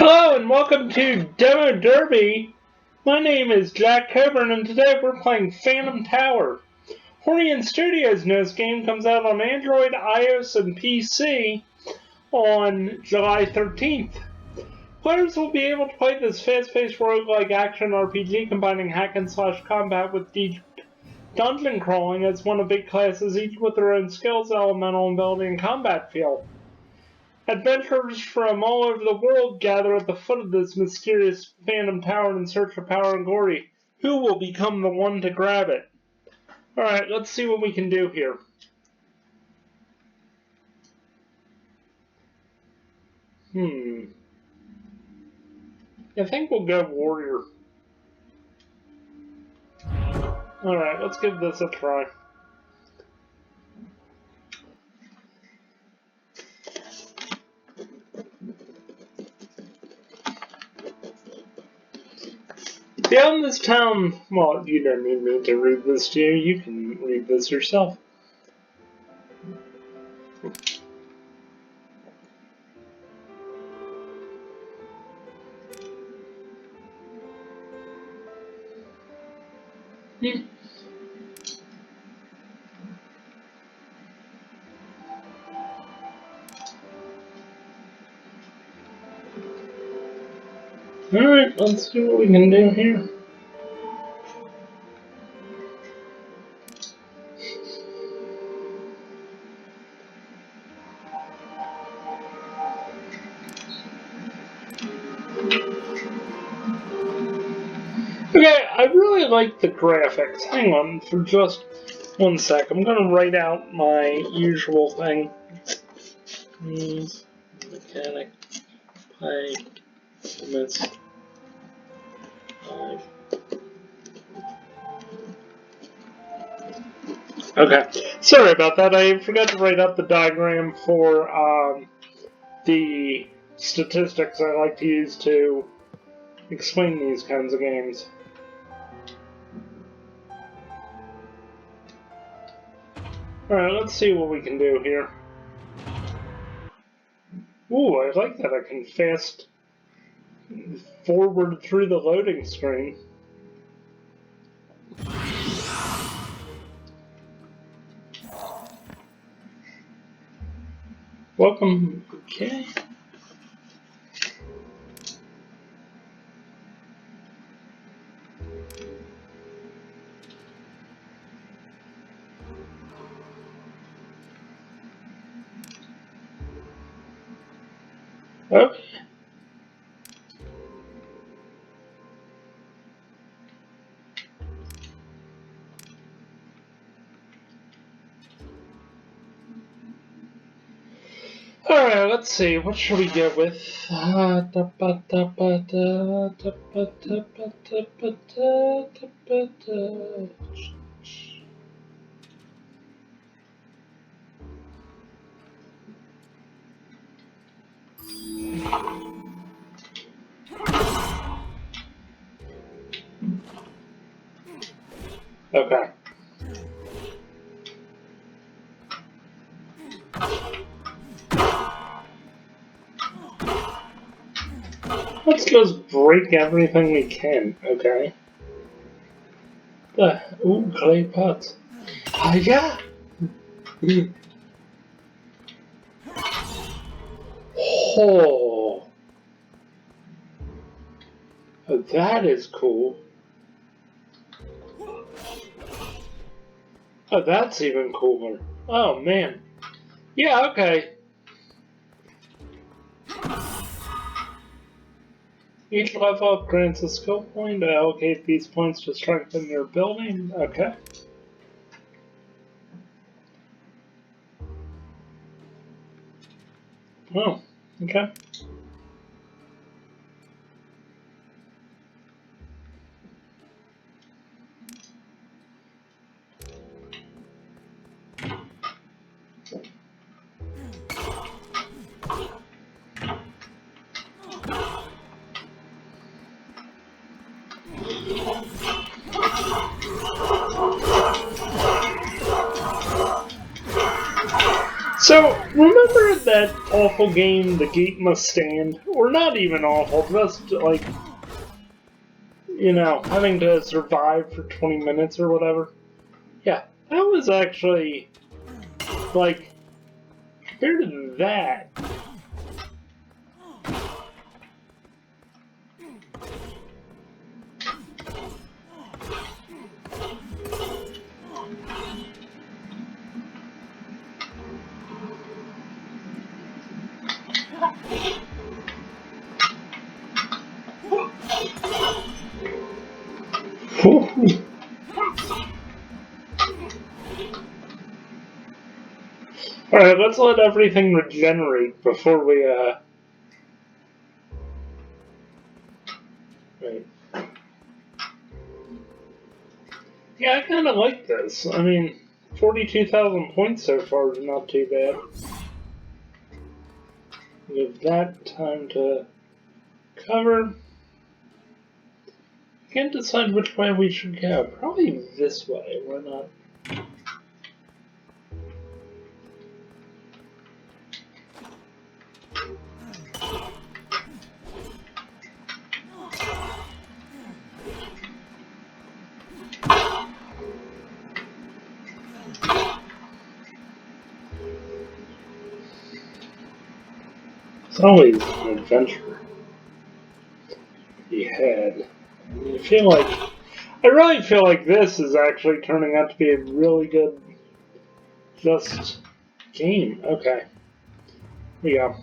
Hello and welcome to Demo Derby. My name is Jack Coburn and today we're playing Phantom Tower. Horien Studio's newest game comes out on Android, iOS, and PC on July 13th. Players will be able to play this fast-paced roguelike action RPG combining hack-and-slash combat with deep dungeon crawling as one of 8 classes, each with their own skills, elemental ability, and combat feel. Adventurers from all over the world gather at the foot of this mysterious phantom tower in search of power and glory. Who will become the one to grab it? Alright, let's see what we can do here. I think we'll go warrior. Alright, let's give this a try. Beyond this town, well, you don't need me to read this to you. You can read this yourself. Alright, let's see what we can do here. Okay, I really like the graphics. Hang on for just 1 sec. I'm going to write out my usual thing. Mechanic, play, limits, 5. Okay, sorry about that. I forgot to write up the diagram for the statistics I like to use to explain these kinds of games. Alright, let's see what we can do here. Ooh, I like that I can fast forward through the loading screen. Welcome. Okay. Okay. Alright, let's see. What should we go with? Okay. Let's just break everything we can, okay? Ooh, clay pots. Yeah! Oh! Oh, that is cool. Oh, that's even cooler. Oh, man. Yeah, okay. Each level up grants a skill point to allocate these points to strengthen your building. Okay. Oh, okay. So, remember that awful game, The Gate Must Stand? Or not even awful, just like, you know, having to survive for 20 minutes or whatever? Yeah, that was actually, like, compared to that. Alright, let's let everything regenerate before we, Right. Yeah, I kind of like this. I mean, 42,000 points so far is not too bad. Give that time to cover. Can't decide which way we should go. Probably this way. Why not? It's always an adventure you had. I really feel like this is actually turning out to be a really good, just game. Okay. Here we go.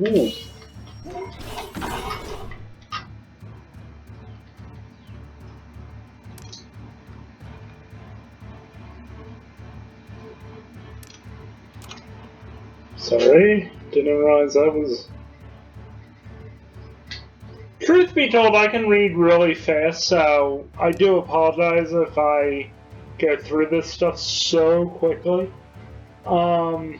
Ooh. Sorry, didn't realize that was... Truth be told, I can read really fast, so I do apologize if I go through this stuff so quickly. I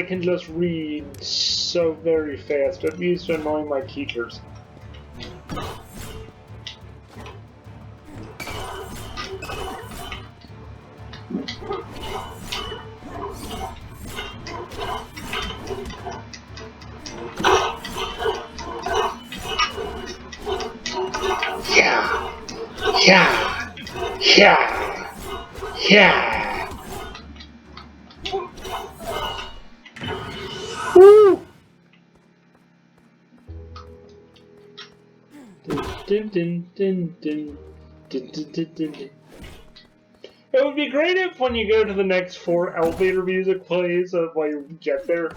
can just read so very fast. It used to annoy my teachers. Yeah. Woo! It would be great if when you go to the next 4 elevator music plays while you get there.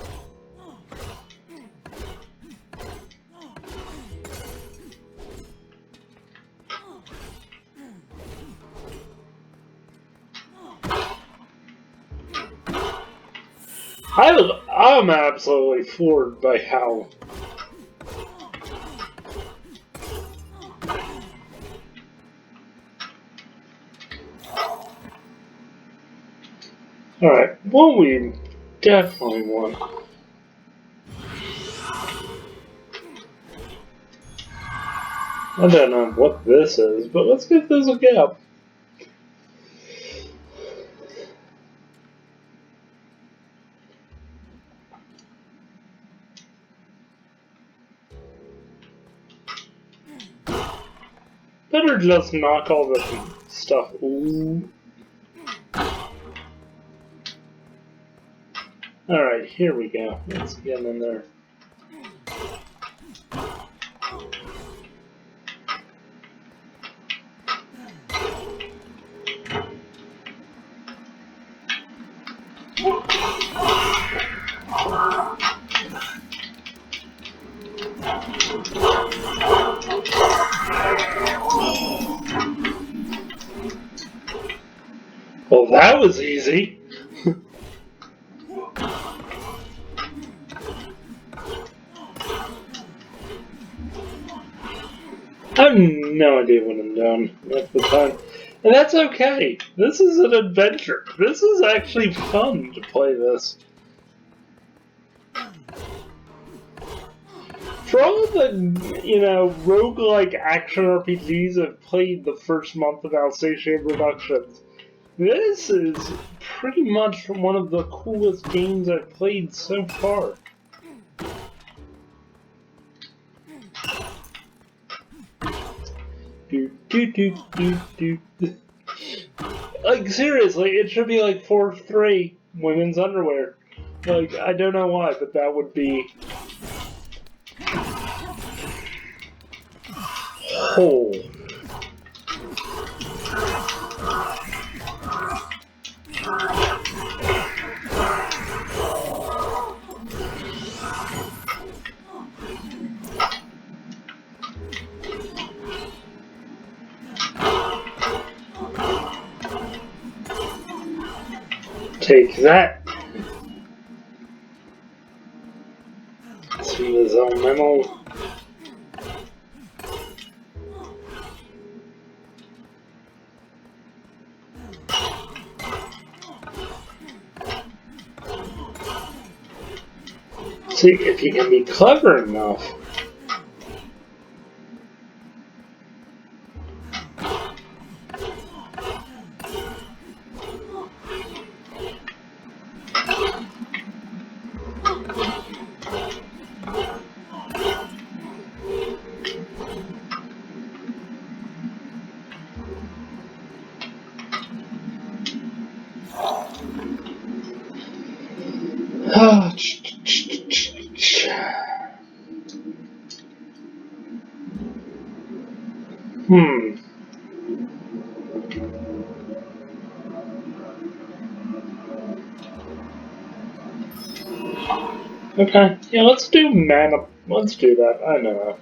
I'm absolutely floored by how alright, what we definitely want. I don't know what this is, but let's give this a go. Better just knock all the stuff. Ooh. Alright, here we go. Let's get in there. Well, that was easy. I have no idea what I'm doing at the time. And that's okay. This is an adventure. This is actually fun to play this. For all the, roguelike action RPGs I've played the first month of Alsatian Productions, this is pretty much one of the coolest games I've played so far. Like, seriously, it should be like 4-3 women's underwear. Like, I don't know why, but that would be... whole. Take that. Some of this elemental. See if you can be clever enough. Okay, yeah, let's do mana. Let's do that. I know.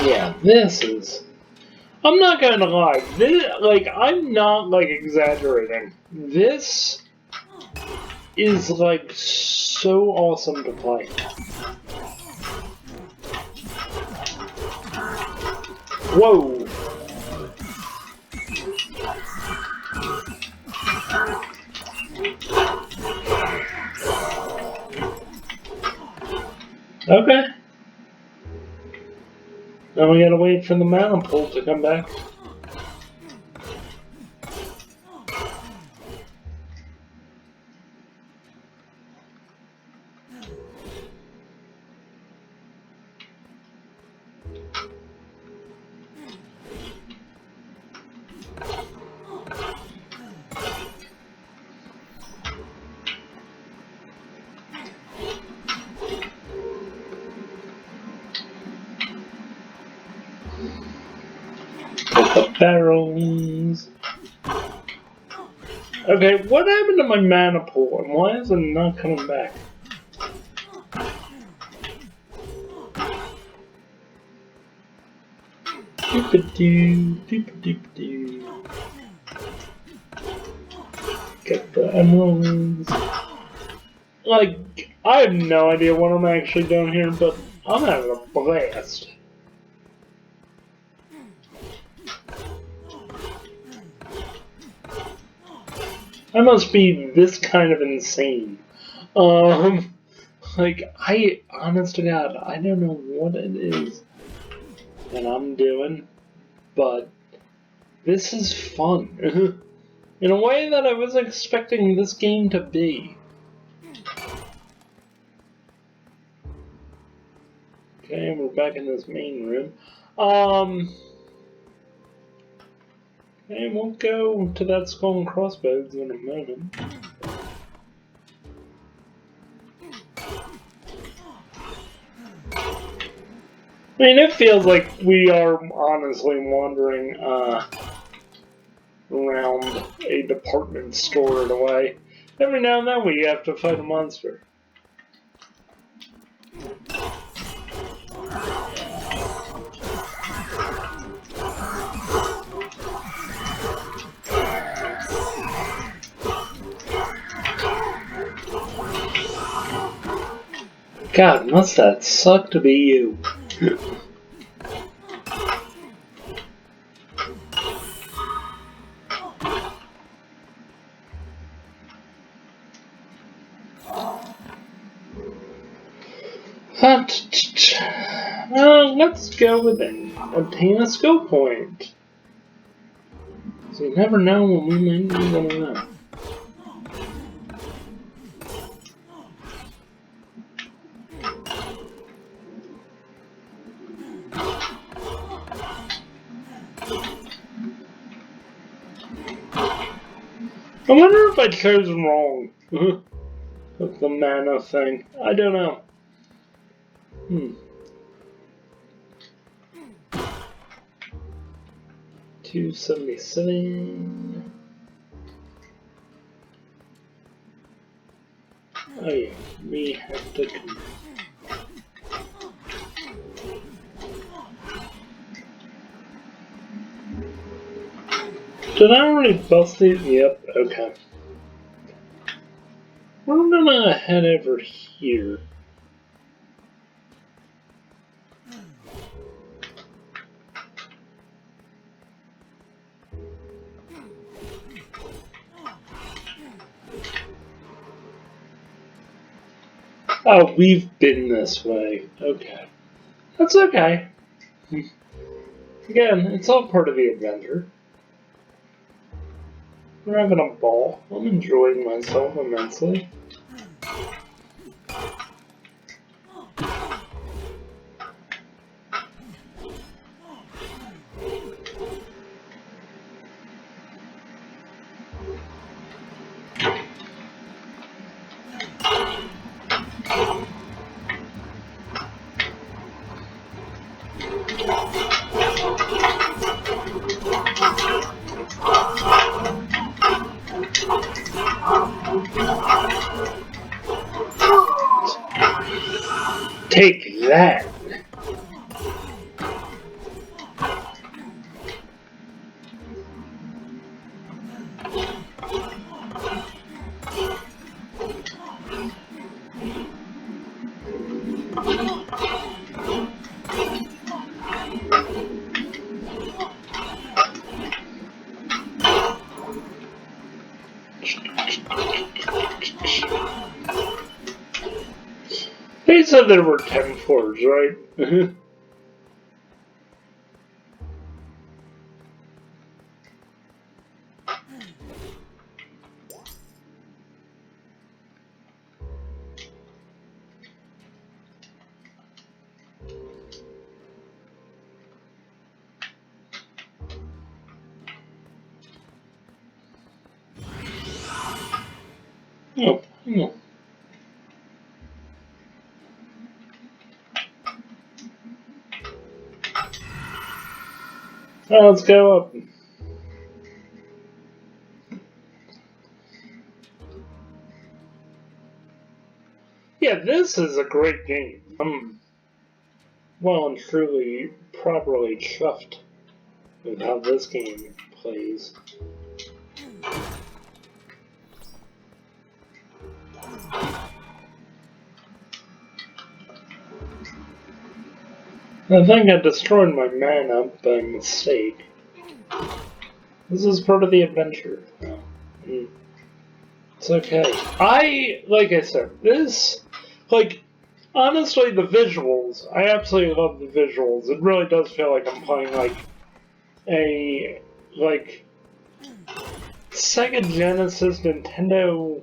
Yeah, this is... I'm not gonna lie. This, like, I'm not, like, exaggerating. This is, like, so awesome to play. Whoa! Okay. Now we gotta wait for the mana pool to come back. Put the barrels. Okay, what happened to my mana pool and why is it not coming back? Doop-a-doo, doop-a-doop-a-doo. Get the emeralds. Like, I have no idea what I'm actually doing here, but I'm having a blast. I must be this kind of insane. Like, honest to God, I don't know what it is that I'm doing, but this is fun. In a way that I was expecting this game to be. Okay, we're back in this main room. Okay, we'll go to that skull and crossbones in a moment. I mean, it feels like we are honestly wandering around a department store in a way. Every now and then we have to fight a monster. God, must that suck to be you. Let's go with it. Obtain a skill point. So you never know when we might need one of them. I wonder if I chose wrong with the mana thing. I don't know. 277. Oh yeah, we have to. Did I already bust these? Yep, okay. We're gonna head over here. Oh, we've been this way. Okay. That's okay. Again, it's all part of the adventure. We're having a ball. I'm enjoying myself immensely. Take that! They said there were 10 floors, right? Oh, no. Now let's go up. Yeah, this is a great game. I'm well and truly properly chuffed with how this game plays. I think I destroyed my mana by mistake. This is part of the adventure. It's okay. Like I said, honestly, the visuals, I absolutely love the visuals. It really does feel like I'm playing, Sega Genesis, Nintendo,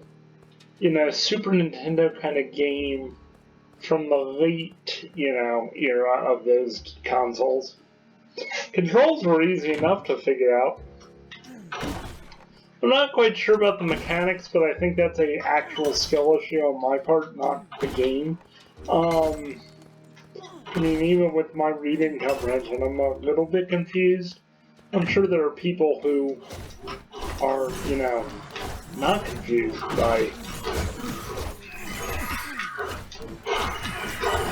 Super Nintendo kind of game from the late, era of those consoles. Controls were easy enough to figure out. I'm not quite sure about the mechanics, but I think that's an actual skill issue on my part, not the game. Even with my reading comprehension, I'm a little bit confused. I'm sure there are people who are, not confused by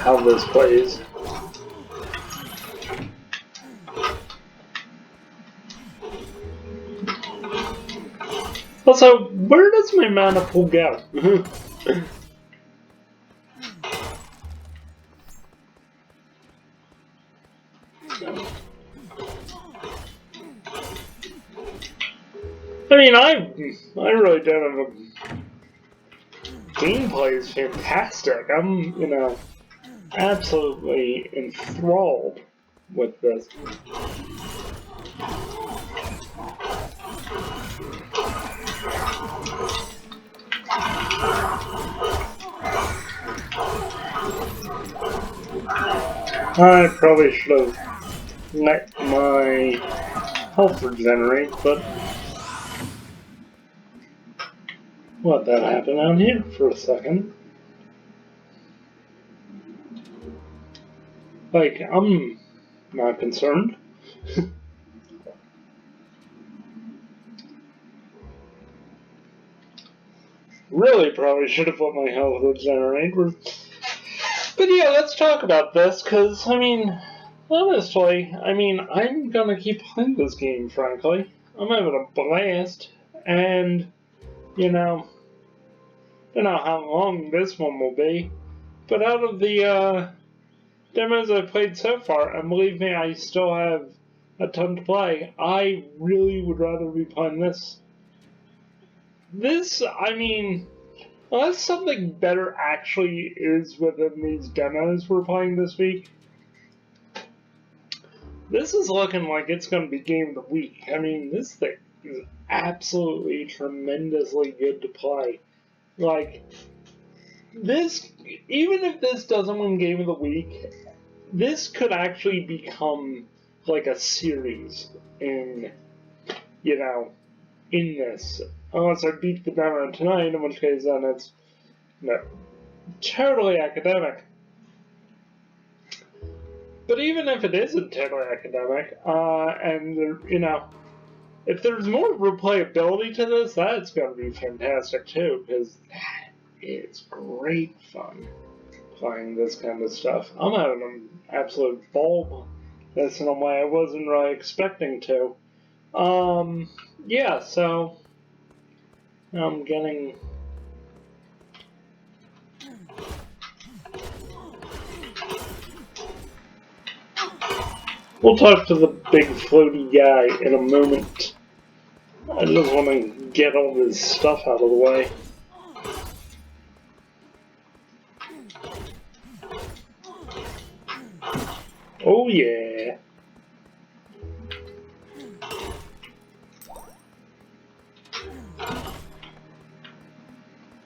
how this plays. Also, where does my mana pool go? I really don't have a... Gameplay is fantastic. I absolutely enthralled with this. I probably should have let my health regenerate, but let that happen out here for a second. Like, I'm not concerned. Really probably should have let my health regenerate. But yeah, let's talk about this, because, I mean, honestly, I'm gonna keep playing this game, frankly. I'm having a blast, and, you know, I don't know how long this one will be, but out of the demos I've played so far, and believe me, I still have a ton to play, I really would rather be playing this. Unless something better actually is within these demos we're playing this week, this is looking like it's going to be game of the week. I mean, this thing is absolutely tremendously good to play. Like, this, even if this doesn't win game of the week, this could actually become like a series in, in this. Unless I beat the demo tonight, in which case then it's totally academic. But even if it isn't totally academic, and if there's more replayability to this, that's going to be fantastic too, because that is great fun playing this kind of stuff. I'm having an absolute ball this in a way I wasn't really expecting to. Yeah, so I'm getting. We'll talk to the big floaty guy in a moment. I just want to get all this stuff out of the way. Oh yeah.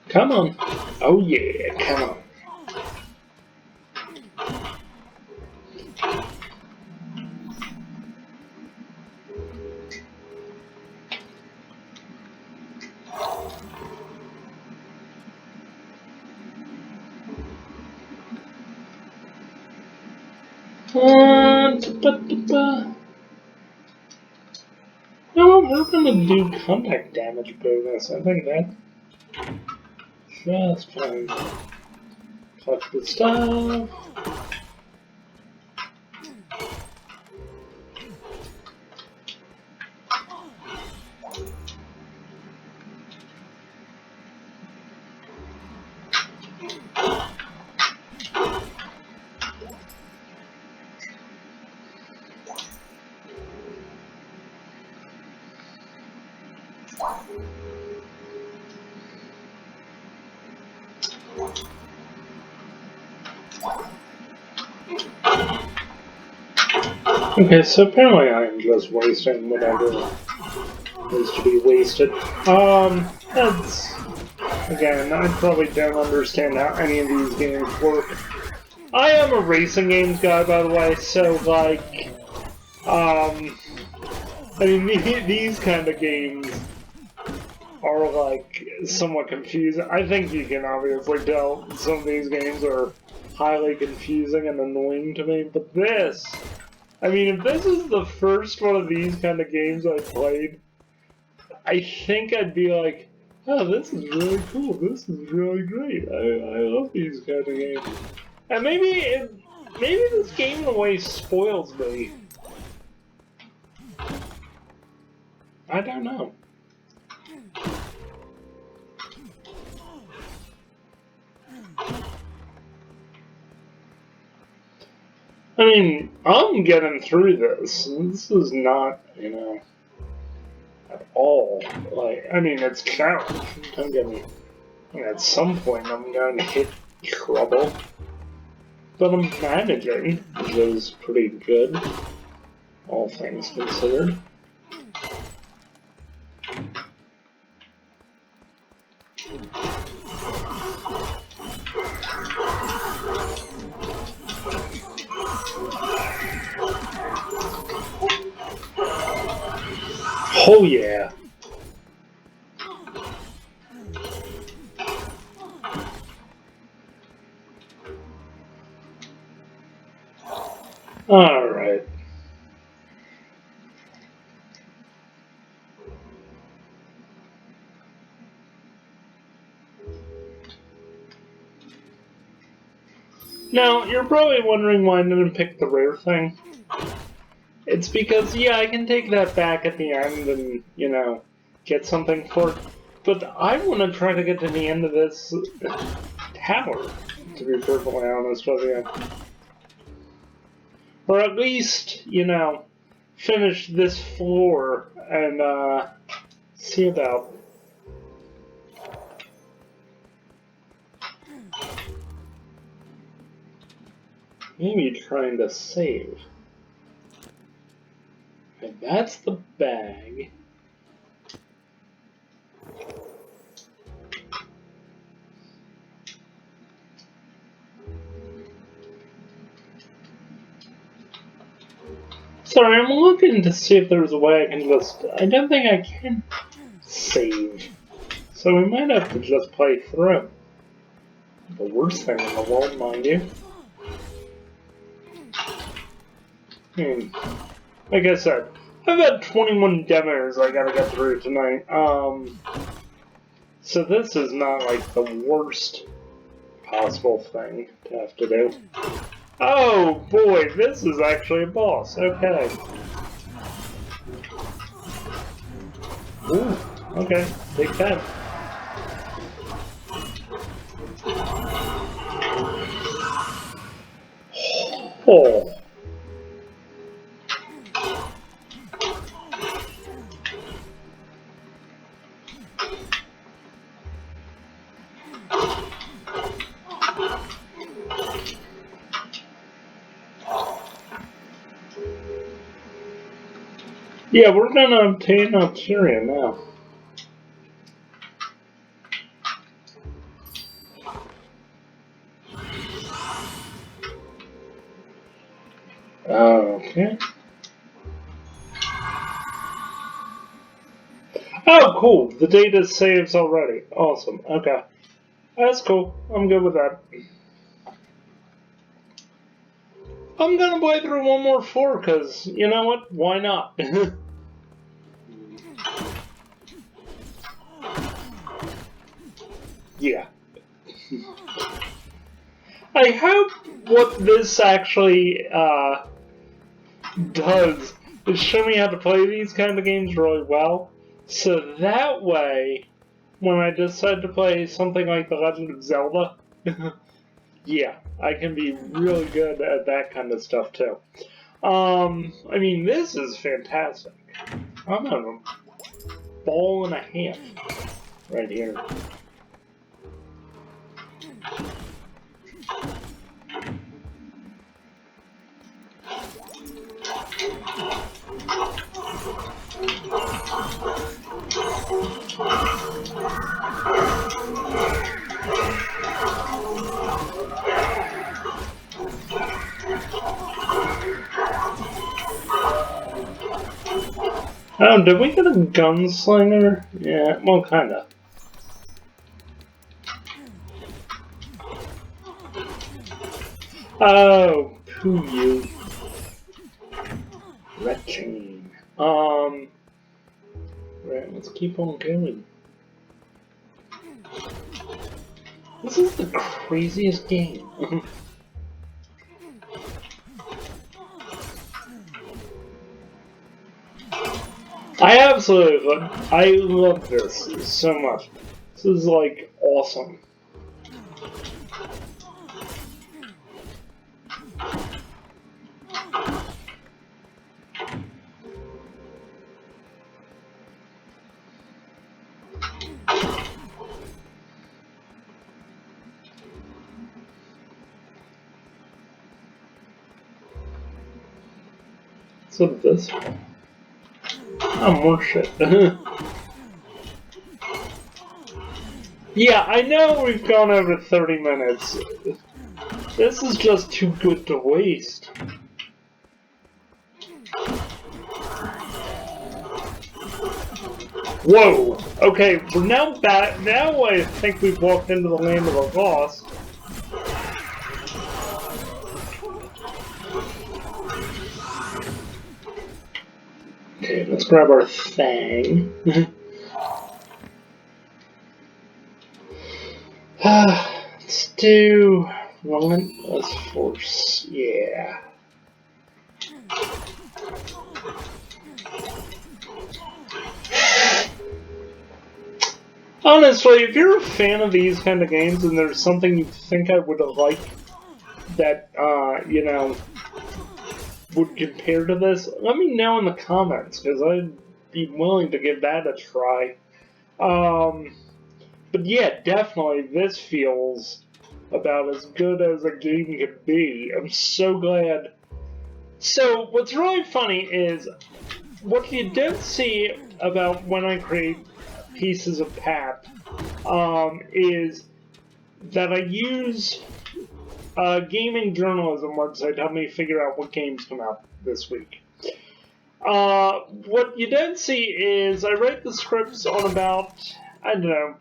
Come on. Oh yeah, come on. No, we're gonna do contact damage bonus. I think that just fine. Touch the stuff. Okay, so apparently I am just wasting whatever is to be wasted. That's... Again, I probably don't understand how any of these games work. I am a racing games guy, by the way, so, like... these kind of games are, like, somewhat confusing. I think you can obviously tell some of these games are highly confusing and annoying to me, but this... if this is the first one of these kind of games I played, I think I'd be like, oh, this is really cool, this is really great, I love these kind of games. And maybe this game in a way spoils me. I don't know. I'm getting through this. This is not, at all. It's challenge. Don't get me. At some point, I'm going to hit trouble. but I'm managing, which is pretty good, all things considered. Oh yeah. Alright. Now, you're probably wondering why I didn't pick the rare thing. It's because, yeah, I can take that back at the end and, you know, get something for it. But I want to try to get to the end of this tower, to be perfectly honest with you. Or at least, you know, finish this floor and see about. Maybe trying to save. And that's the bag. Sorry, I'm looking to see if there's a way I can just. I don't think I can save. So we might have to just play through. The worst thing in the world, mind you. Like I said, I've had 21 demos I gotta get through tonight. So this is not like the worst possible thing to have to do. Oh boy, this is actually a boss. Okay. Ooh, okay, take that. Oh. Yeah, we're gonna obtain Alsatian now. Okay. Oh, cool. The data saves already. Awesome. Okay. That's cool. I'm good with that. I'm gonna play through one more floor, because, you know what? Why not? Yeah. I hope what this actually does is show me how to play these kind of games really well. So that way, when I decide to play something like The Legend of Zelda, yeah, I can be really good at that kind of stuff too. I mean, this is fantastic. I'm having a ball and a half right here. Oh, did we get a gunslinger? Yeah, well, kinda. Oh, poo you. Red chain. Right, let's keep on going. This is the craziest game. I love this so much. This is like awesome. So this. Oh, more shit. Yeah, I know we've gone over 30 minutes. This is just too good to waste. Whoa! Okay, we're now back. Now I think we've walked into the land of the lost. Okay, let's grab our thing. Let's do relentless force. Yeah. Honestly, if you're a fan of these kind of games and there's something you think I would like that, you know, would compare to this, let me know in the comments, because I'd be willing to give that a try. But yeah, definitely, this feels about as good as a game could be. I'm so glad. So, what's really funny is, what you don't see about when I create pieces of PAP, is that I use a gaming journalism website to help me figure out what games come out this week. What you don't see is I write the scripts on about, I don't know,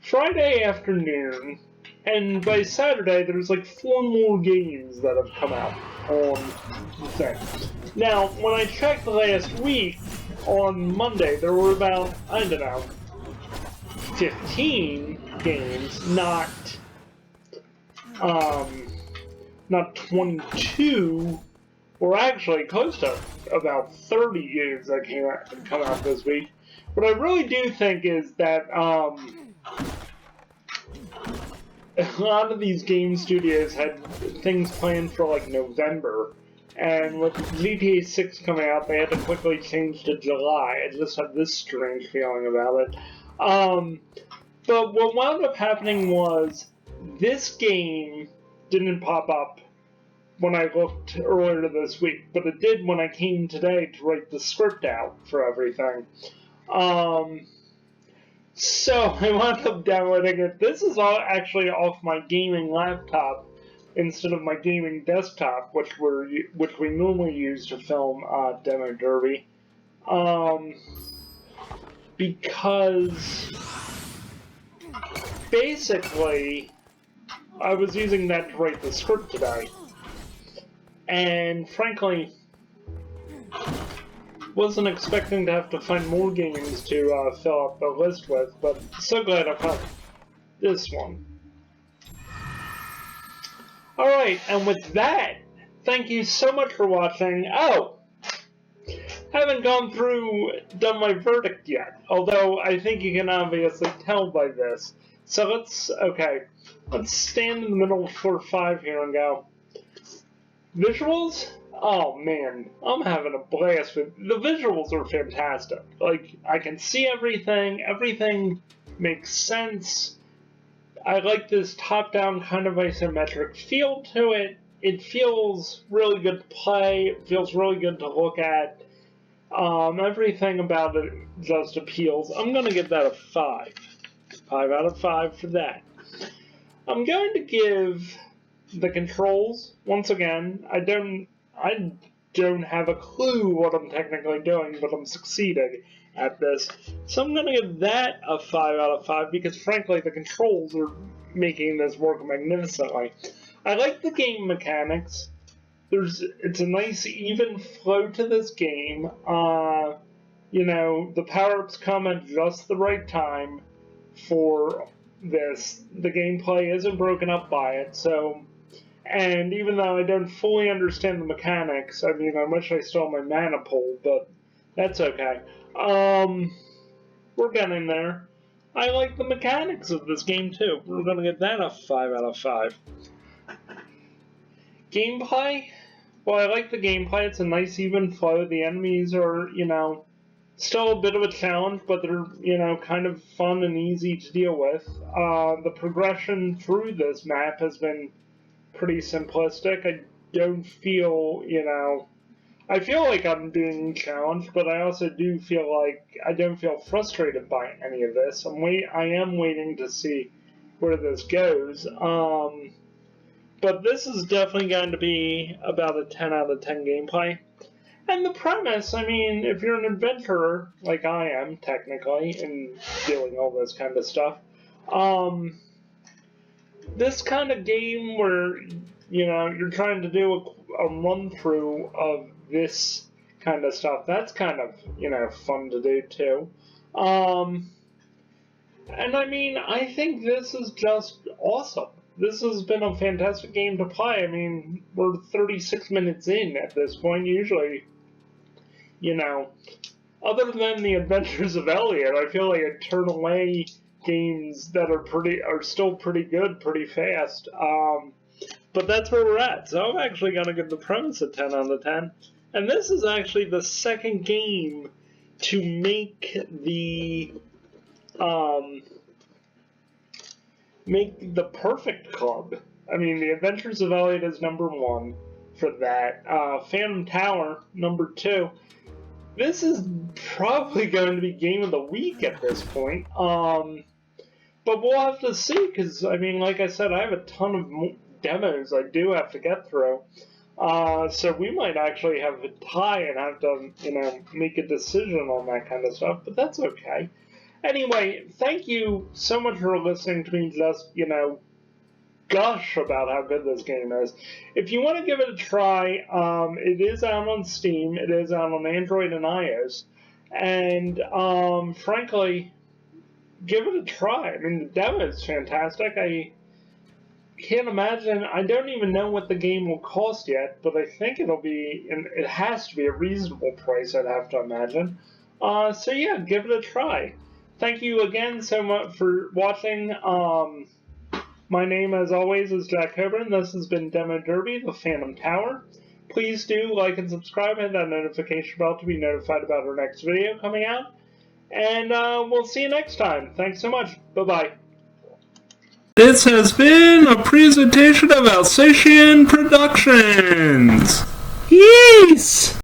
Friday afternoon, and by Saturday there's like 4 more games that have come out on the thing. Now, when I checked last week, on Monday, there were about, I don't know, 15 games, not 22, or actually close to about 30 games that come out this week. What I really do think is that a lot of these game studios had things planned for like November, and with GTA 6 coming out, they had to quickly change to July. I just have this strange feeling about it. But what wound up happening was this game didn't pop up when I looked earlier this week, but it did when I came today to write the script out for everything. So I wound up downloading it. This is all actually off my gaming laptop instead of my gaming desktop, which we normally use to film Demo Derby. Because basically I was using that to write the script today. And frankly, wasn't expecting to have to find more games to fill up the list with, but so glad I found this one. Alright, and with that, thank you so much for watching. Oh! Haven't done my verdict yet, although I think you can obviously tell by this. So let's stand in the middle for 5 here and go. Visuals? Oh man, I'm having a blast with the visuals are fantastic. Like, I can see everything makes sense. I like this top-down kind of isometric feel to it. It feels really good to play, it feels really good to look at. Everything about it just appeals. I'm gonna give that a 5. 5 out of 5 for that. I'm going to give the controls, once again, I don't have a clue what I'm technically doing, but I'm succeeding at this. So I'm going to give that a 5 out of 5 because frankly the controls are making this work magnificently. I like the game mechanics. It's a nice even flow to this game. You know, the power-ups come at just the right time for this. The gameplay isn't broken up by it, so. And even though I don't fully understand the mechanics, I mean, I wish I still had my mana pool, but that's okay. We're getting there. I like the mechanics of this game too. We're gonna get that a 5 out of 5. Gameplay? Well, I like the gameplay. It's a nice even flow. The enemies are, you know, still a bit of a challenge, but they're, you know, kind of fun and easy to deal with. The progression through this map has been pretty simplistic. I don't feel, you know, I feel like I'm being challenged, but I also do feel like I don't feel frustrated by any of this. I am waiting to see where this goes. But this is definitely going to be about a 10 out of 10 gameplay. And the premise, I mean, if you're an adventurer, like I am, technically, in doing all this kind of stuff, this kind of game where, you're trying to do a run-through of this kind of stuff, that's kind of, fun to do, too. And I mean, I think this is just awesome. This has been a fantastic game to play. I mean, we're 36 minutes in at this point. Usually, other than the Adventures of Elliot, I feel like I turn away games that are still pretty good pretty fast. But that's where we're at. So I'm actually going to give the premise a 10 out of 10. And this is actually the second game to make the perfect club. I mean, the Adventures of Elliot is number 1 for that. Phantom Tower, number 2. This is probably going to be Game of the Week at this point. But we'll have to see, because, I mean, like I said, I have a ton of demos I do have to get through. So we might actually have a tie and have to, make a decision on that kind of stuff, but that's okay. Anyway, thank you so much for listening to me just, gush about how good this game is. If you want to give it a try, it is out on Steam, it is out on Android and iOS, and frankly, give it a try. I mean, the demo is fantastic. I can't imagine, I don't even know what the game will cost yet, but I think it has to be a reasonable price, I'd have to imagine. So yeah, give it a try. Thank you again so much for watching. My name, as always, is Jack Coburn. This has been Demo Derby, the Phantom Tower. Please do like and subscribe and hit that notification bell to be notified about our next video coming out. And we'll see you next time. Thanks so much. Bye-bye. This has been a presentation of Alsatian Productions. Peace!